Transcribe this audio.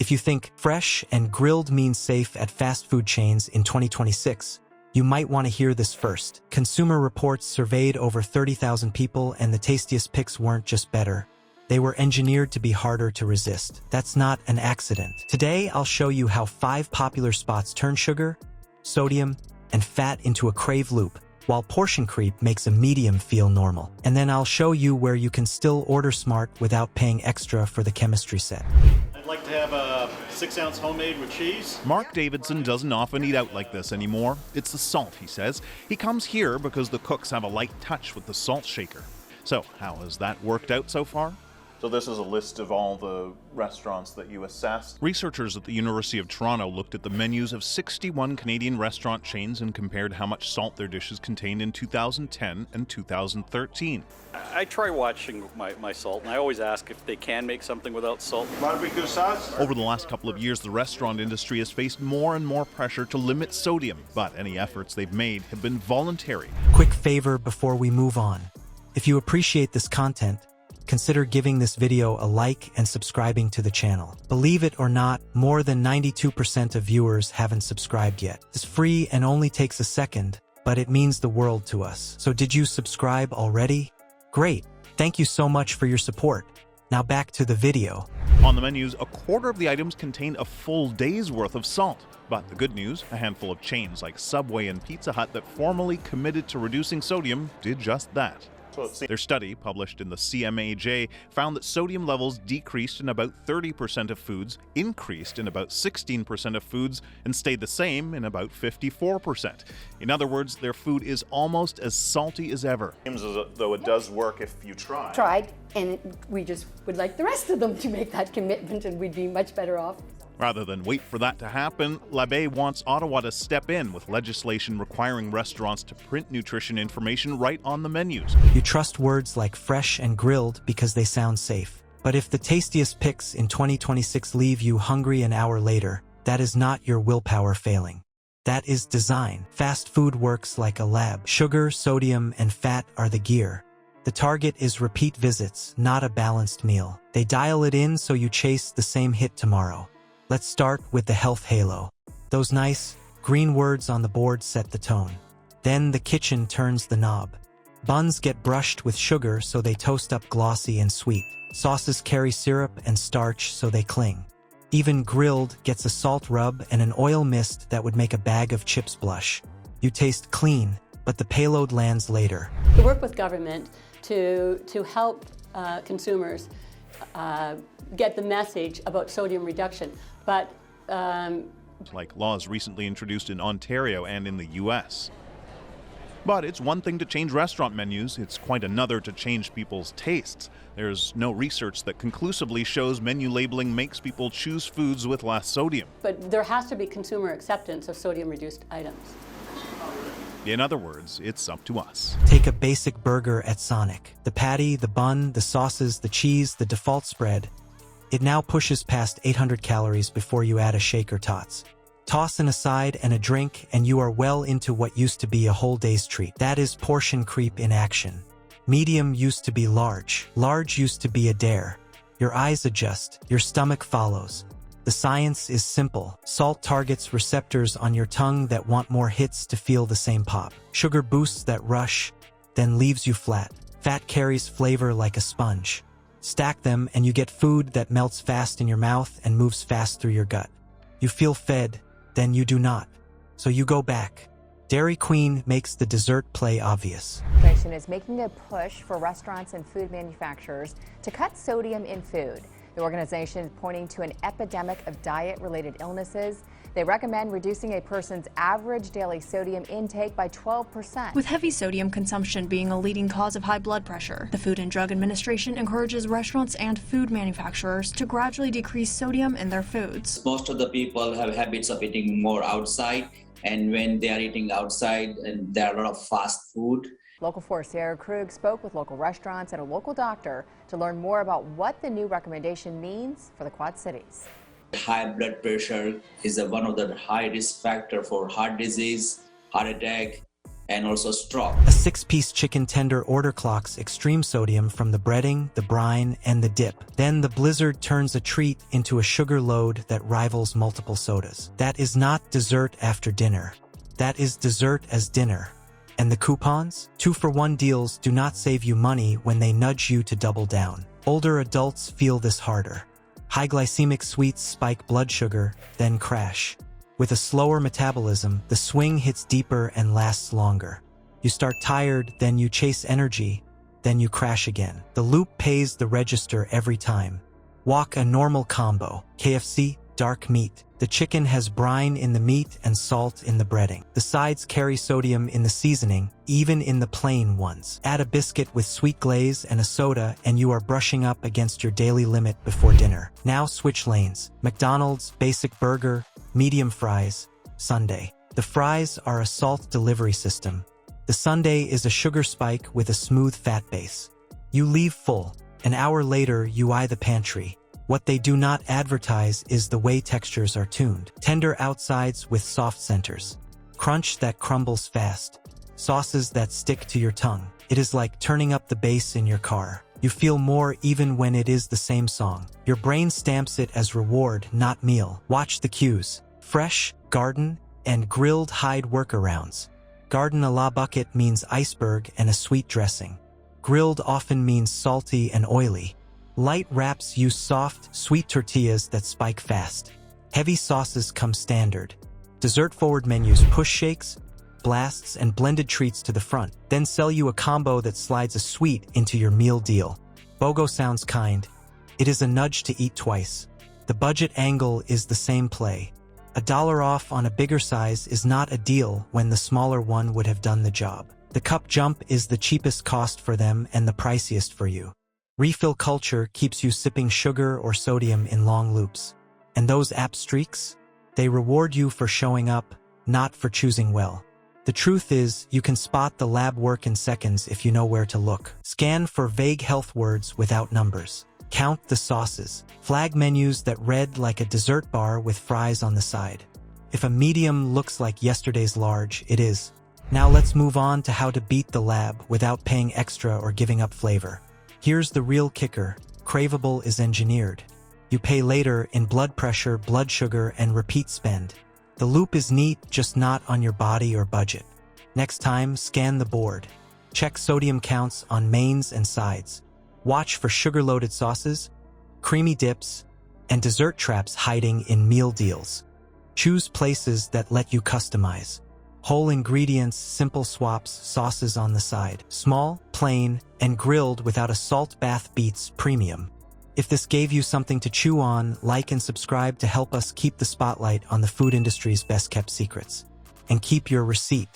If you think fresh and grilled means safe at fast food chains in 2026, you might want to hear this first. Consumer Reports surveyed over 30,000 people, and the tastiest picks weren't just better. They were engineered to be harder to resist. That's not an accident. Today, I'll show you how 5 popular spots turn sugar, sodium, and fat into a crave loop, while portion creep makes a medium feel normal. And then I'll show you where you can still order smart without paying extra for the chemistry set. I'd like to have a 6-ounce homemade with cheese. Mark Davidson doesn't often eat out like this anymore. It's the salt, he says. He comes here because the cooks have a light touch with the salt shaker. So, how has that worked out so far? So this is a list of all the restaurants that you assessed. Researchers at the University of Toronto looked at the menus of 61 Canadian restaurant chains and compared how much salt their dishes contained in 2010 and 2013. I try watching my salt, and I always ask if they can make something without salt. Barbecue sauce? Over the last couple of years, the restaurant industry has faced more and more pressure to limit sodium, but any efforts they've made have been voluntary. Quick favor before we move on. If you appreciate this content, consider giving this video a like and subscribing to the channel. Believe it or not, more than 92% of viewers haven't subscribed yet. It's free and only takes a second, but it means the world to us. So did you subscribe already? Great. Thank you so much for your support. Now back to the video. On the menus, a quarter of the items contain a full day's worth of salt. But the good news, a handful of chains like Subway and Pizza Hut that formally committed to reducing sodium did just that. Their study, published in the CMAJ, found that sodium levels decreased in about 30% of foods, increased in about 16% of foods, and stayed the same in about 54%. In other words, their food is almost as salty as ever. Seems as though it does work if you try. Tried, and we just would like the rest of them to make that commitment, and we'd be much better off. Rather than wait for that to happen, Labbé wants Ottawa to step in with legislation requiring restaurants to print nutrition information right on the menus. You trust words like fresh and grilled because they sound safe. But if the tastiest picks in 2026 leave you hungry an hour later, that is not your willpower failing. That is design. Fast food works like a lab. Sugar, sodium, and fat are the gear. The target is repeat visits, not a balanced meal. They dial it in so you chase the same hit tomorrow. Let's start with the health halo. Those nice, green words on the board set the tone. Then the kitchen turns the knob. Buns get brushed with sugar so they toast up glossy and sweet. Sauces carry syrup and starch so they cling. Even grilled gets a salt rub and an oil mist that would make a bag of chips blush. You taste clean, but the payload lands later. We work with government to help consumers get the message about sodium reduction. But like laws recently introduced in Ontario and in the US. But it's one thing to change restaurant menus, it's quite another to change people's tastes. There's no research that conclusively shows menu labeling makes people choose foods with less sodium. But there has to be consumer acceptance of sodium-reduced items. In other words, it's up to us. Take a basic burger at Sonic. The patty, the bun, the sauces, the cheese, the default spread. It now pushes past 800 calories before you add a shake or tots. Toss in a side and a drink, and you are well into what used to be a whole day's treat. That is portion creep in action. Medium used to be large. Large used to be a dare. Your eyes adjust. Your stomach follows. The science is simple. Salt targets receptors on your tongue that want more hits to feel the same pop. Sugar boosts that rush, then leaves you flat. Fat carries flavor like a sponge. Stack them and you get food that melts fast in your mouth and moves fast through your gut. You feel fed, then you do not. So you go back. Dairy Queen makes the dessert play obvious. Administration is making a push for restaurants and food manufacturers to cut sodium in food. The organization is pointing to an epidemic of diet-related illnesses. They recommend reducing a person's average daily sodium intake by 12%. With heavy sodium consumption being a leading cause of high blood pressure, the Food and Drug Administration encourages restaurants and food manufacturers to gradually decrease sodium in their foods. Most of the people have habits of eating more outside, and when they are eating outside, and there are a lot of fast food. Local 4 Sarah Krug spoke with local restaurants and a local doctor to learn more about what the new recommendation means for the Quad Cities. High blood pressure is one of the high risk factor for heart disease, heart attack, and also straw. A 6-piece chicken tender order clocks extreme sodium from the breading, the brine, and the dip. Then the blizzard turns a treat into a sugar load that rivals multiple sodas. That is not dessert after dinner. That is dessert as dinner. And the coupons? 2-for-1 deals do not save you money when they nudge you to double down. Older adults feel this harder. High glycemic sweets spike blood sugar, then crash. With a slower metabolism, the swing hits deeper and lasts longer. You start tired, then you chase energy, then you crash again. The loop pays the register every time. Walk a normal combo. KFC, dark meat. The chicken has brine in the meat and salt in the breading. The sides carry sodium in the seasoning, even in the plain ones. Add a biscuit with sweet glaze and a soda and you are brushing up against your daily limit before dinner. Now switch lanes. McDonald's, basic burger, medium fries, sundae. The fries are a salt delivery system. The sundae is a sugar spike with a smooth fat base. You leave full. An hour later, you eye the pantry. What they do not advertise is the way textures are tuned. Tender outsides with soft centers. Crunch that crumbles fast. Sauces that stick to your tongue. It is like turning up the bass in your car. You feel more even when it is the same song. Your brain stamps it as reward, not meal. Watch the cues. Fresh, garden, and grilled hide workarounds. Garden a la bucket means iceberg and a sweet dressing. Grilled often means salty and oily. Light wraps use soft, sweet tortillas that spike fast. Heavy sauces come standard. Dessert-forward menus push shakes, blasts, and blended treats to the front, then sell you a combo that slides a sweet into your meal deal. BOGO sounds kind. It is a nudge to eat twice. The budget angle is the same play. $1 off on a bigger size is not a deal when the smaller one would have done the job. The cup jump is the cheapest cost for them and the priciest for you. Refill culture keeps you sipping sugar or sodium in long loops. And those app streaks? They reward you for showing up, not for choosing well. The truth is, you can spot the lab work in seconds if you know where to look. Scan for vague health words without numbers. Count the sauces. Flag menus that read like a dessert bar with fries on the side. If a medium looks like yesterday's large, it is. Now let's move on to how to beat the lab without paying extra or giving up flavor. Here's the real kicker. Craveable is engineered. You pay later in blood pressure, blood sugar, and repeat spend. The loop is neat, just not on your body or budget. Next time, scan the board. Check sodium counts on mains and sides. Watch for sugar-loaded sauces, creamy dips, and dessert traps hiding in meal deals. Choose places that let you customize. Whole ingredients, simple swaps, sauces on the side. Small, plain, and grilled without a salt bath beats premium. If this gave you something to chew on, like and subscribe to help us keep the spotlight on the food industry's best-kept secrets. And keep your receipt.